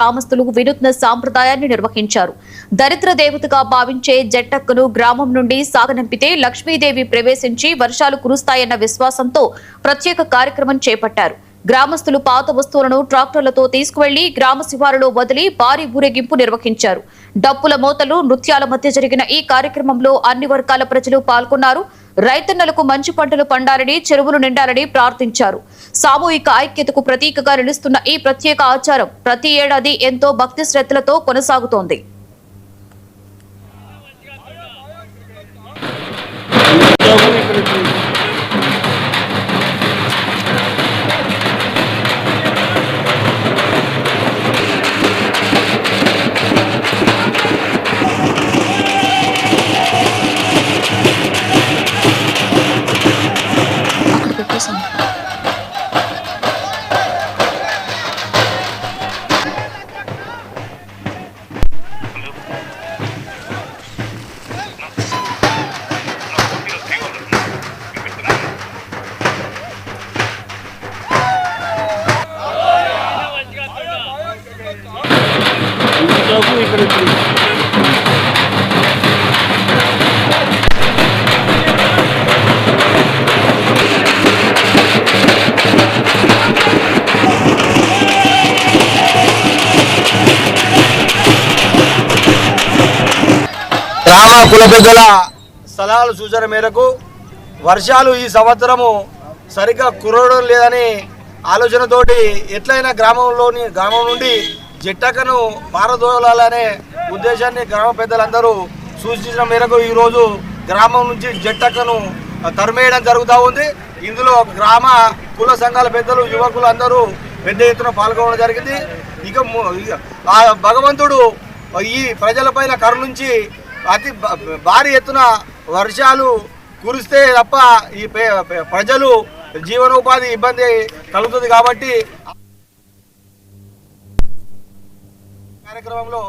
గ్రామస్తులు వినూత్న సాంప్రదాయాన్ని నిర్వహించారు. దరిద్ర దేవతగా భావించే జట్టక్కను గ్రామం నుండి సాగనంపితే లక్ష్మీదేవి ప్రవేశించి వర్షాలు కురుస్తాయన్న విశ్వాసంతో ప్రత్యేక కార్యక్రమం చేపట్టారు. గ్రామస్తులు పాత వస్తువులను ట్రాక్టర్లతో తీసుకువెళ్లి గ్రామ శివారులో వదిలి భారీ ఊరేగింపు నిర్వహించారు. డప్పుల మోతలు, నృత్యాల మధ్య జరిగిన ఈ కార్యక్రమంలో అన్ని వర్గాల ప్రజలు పాల్గొన్నారు. రైతన్నలకు మంచి పంటలు పండాలని, చెరువులు నిండాలని ప్రార్థించారు. సామూహిక ఐక్యతకు ప్రతీకగా నిలుస్తున్న ఈ ప్రత్యేక ఆచారం ప్రతి ఏడాది ఎంతో భక్తి శ్రద్ధలతో కొనసాగుతోంది. గ్రామ కుల పెద్దల సలహాల సూచన మేరకు వర్షాలు ఈ సంవత్సరము సరిగ్గా కురవడం లేదని ఆలోచనతోటి ఎట్లయినా గ్రామం నుండి జట్టక్కను పారదోలాలనే ఉద్దేశాన్ని గ్రామ పెద్దలందరూ సూచించిన మేరకు ఈరోజు గ్రామం నుంచి జట్టక్కను తరిమేయడం జరుగుతూ ఉంది. ఇందులో గ్రామ కుల సంఘాల పెద్దలు, యువకులు అందరూ పెద్ద ఎత్తున పాల్గొనడం జరిగింది. ఇక ఆ భగవంతుడు ఈ ప్రజలపైన కరుణించి అతి భారీ ఎత్తున వర్షాలు కురిస్తే తప్ప ఈ ప్రజలు జీవనోపాధి ఇబ్బంది కలుగుతుంది. కాబట్టి కార్యక్రమంలో